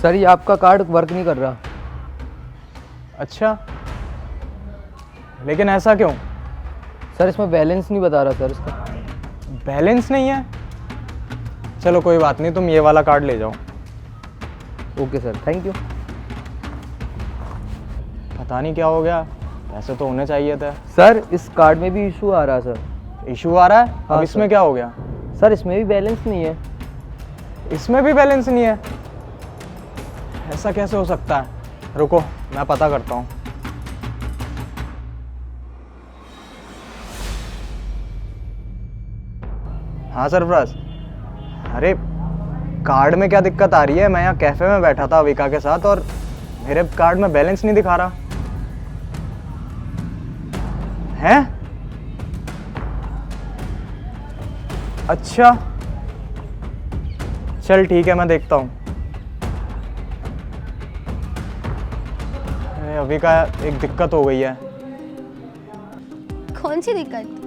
Sir ये आपका card work नहीं कर रहा। अच्छा, लेकिन ऐसा क्यों? सर इसमें बैलेंस नहीं बता रहा सर इसका। बैलेंस नहीं है? चलो कोई बात नहीं, तुम ये वाला कार्ड ले जाओ। Okay sir, thank you. पता नहीं क्या हो गया, पैसे तो होने चाहिए थे। सर इस कार्ड में भी इशू आ रहा है सर। इशू आ रहा है? हाँ, अब इसमें सर। क्या हो गया? सर इसमें भी बैलेंस नहीं है। इसमें भी बैलेंस नहीं है? ऐसा कैसे हो सकता है? रुको मैं पता करता हूँ। हाँ सरफराज, अरे कार्ड में क्या दिक्कत आ रही है? मैं यहाँ कैफे में बैठा था अविका के साथ और मेरे कार्ड में बैलेंस नहीं दिखा रहा है। अच्छा चल ठीक है, मैं देखता हूँ। अरे अविका, एक दिक्कत हो गई है। कौन सी दिक्कत?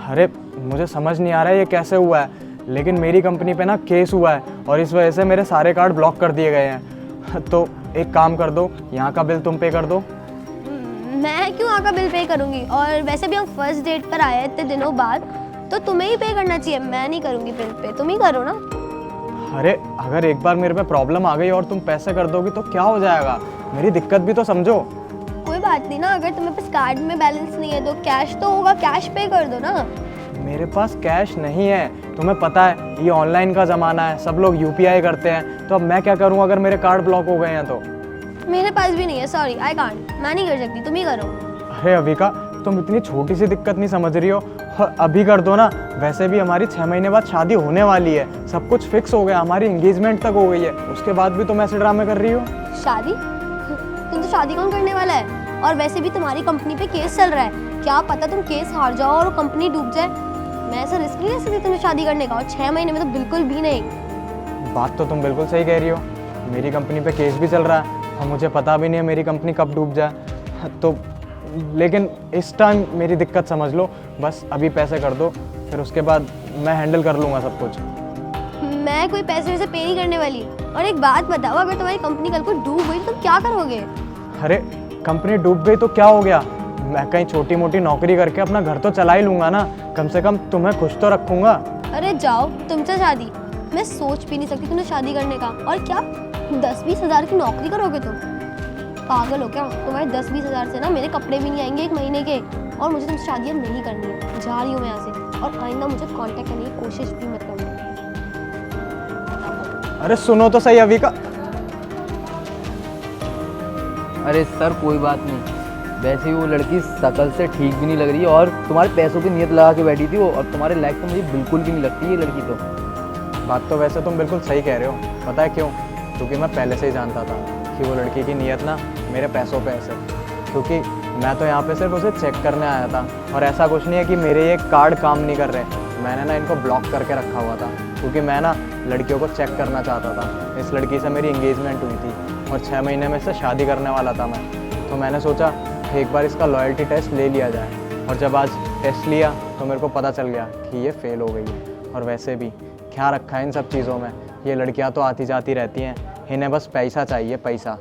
अरे मुझे समझ नहीं आ रहा है ये कैसे हुआ है, लेकिन मेरी कंपनी पे ना केस हुआ है और इस वजह से मेरे सारे कार्ड ब्लॉक कर दिए गए हैं। तो एक काम कर दो, यहाँ का बिल तुम पे कर दो। मैं क्यों यहाँ का बिल पे करूँगी? और वैसे भी हम फर्स्ट डेट पर आए इतने दिनों बाद, तो तुम्हें ही पे करना चाहिए। मैं नहीं करूँगी बिल पे, तुम ही करो ना। अरे अगर एक बार मेरे पे प्रॉब्लम आ गई और तुम पैसे कर दोगी तो क्या हो जाएगा? मेरी दिक्कत भी तो समझो। कोई बात नहीं ना, अगर तुम्हें पास कार्ड में बैलेंस नहीं है तो कैश तो होगा, कैश पे कर दो ना। मेरे पास कैश नहीं है, तुम्हें पता है ये ऑनलाइन का ज़माना है, सब लोग यूपीआई करते हैं। तो अब मैं क्या करूँ अगर मेरे कार्ड ब्लॉक हो गए हैं तो? मेरे पास भी नहीं है, सॉरी आई कांट, मैं नहीं कर सकती, तुम ही करो। अरे अविका, तुम इतनी छोटी सी दिक्कत नहीं समझ रही हो। अभी कर दो ना, वैसे भी हमारी 6 महीने बाद शादी होने वाली है, सब कुछ फिक्स हो गया, हमारी एंगेजमेंट तक हो गई है, उसके बाद भी तुम ऐसे ड्रामे कर रही हो। शादी? तुम तो शादी कौन करने वाला है? और वैसे भी तुम्हारी कंपनी पे केस चल रहा है, क्या पता तुम केस हार जाओ और कंपनी डूब जाए। मैं ऐसा रिस्क नहीं ले सकती तुम्हें शादी करने का, और 6 महीने में तो बिल्कुल भी नहीं। बात तो तुम बिल्कुल सही कह रही हो, मेरी कंपनी पे केस भी चल रहा है और मुझे पता भी नहीं है मेरी कंपनी कब डूब जाए। तो लेकिन इस टाइम मेरी दिक्कत समझ लो, बस अभी पैसे कर दो, फिर उसके बाद मैं हैंडल कर लूँगा सब कुछ। मैं कोई पैसे वैसे पे नहीं करने वाली। और एक बात बताओ, अगर तुम्हारी कंपनी कल को डूब गई तो क्या करोगे? अरे कंपनी डूब गई तो क्या हो गया, मैं कहीं छोटी मोटी नौकरी करके अपना घर तो चला ही लूँगा ना, कम से कम तुम्हें खुश तो रखूँगा। अरे जाओ तुमसे शादी, मैं सोच भी नहीं सकती तुम्हें शादी करने का। और क्या 10-20 हज़ार की नौकरी करोगे तुम? पागल हो क्या? तुम्हारे 10-20 हज़ार से ना मेरे कपड़े भी नहीं आएंगे 1 महीने के। और मुझे तुमसे शादी अब नहीं करनी है, जा रही हूँ मैं यहाँ से, और आइंदा मुझे कांटेक्ट करने की कोशिश भी मत करना। अरे सुनो तो सही अविका। अरे सर कोई बात नहीं, वैसे ही वो लड़की शकल से ठीक भी नहीं लग रही है और तुम्हारे पैसों की नीयत लगा के बैठी थी वो, और तुम्हारे लायक तो मुझे बिल्कुल भी नहीं लगती ये लड़की तो। बात तो वैसे तुम बिल्कुल सही कह रहे हो, पता है क्यों? क्योंकि मैं पहले से ही जानता था कि वो लड़की की नीयत ना मेरे पैसों पे है सिर्फ, क्योंकि मैं तो यहाँ पे सिर्फ उसे चेक करने आया था और ऐसा कुछ नहीं है कि मेरे ये कार्ड काम नहीं कर रहे। मैंने ना इनको ब्लॉक करके रखा हुआ था क्योंकि मैं ना लड़कियों को चेक करना चाहता था। इस लड़की से मेरी एंगेजमेंट हुई थी और 6 महीने में इससे शादी करने वाला था मैं, तो मैंने सोचा एक बार इसका लॉयल्टी टेस्ट ले लिया जाए। और जब आज टेस्ट लिया तो मेरे को पता चल गया कि ये फेल हो गई है। और वैसे भी क्या रखा है इन सब चीज़ों में, ये लड़कियां तो आती जाती रहती हैं, इन्हें बस पैसा चाहिए, पैसा,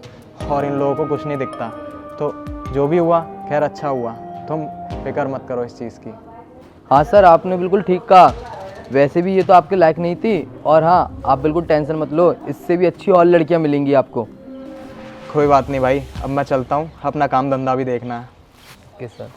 और इन लोगों को कुछ नहीं दिखता। तो जो भी हुआ खैर अच्छा हुआ, तुम फिक्र मत करो इस चीज़ की। हाँ सर आपने बिल्कुल ठीक कहा, वैसे भी ये तो आपके लायक नहीं थी। और हाँ आप बिल्कुल टेंशन मत लो, इससे भी अच्छी और लड़कियाँ मिलेंगी आपको। कोई बात नहीं भाई, अब मैं चलता हूँ, अपना काम धंधा भी देखना है। Okay sir.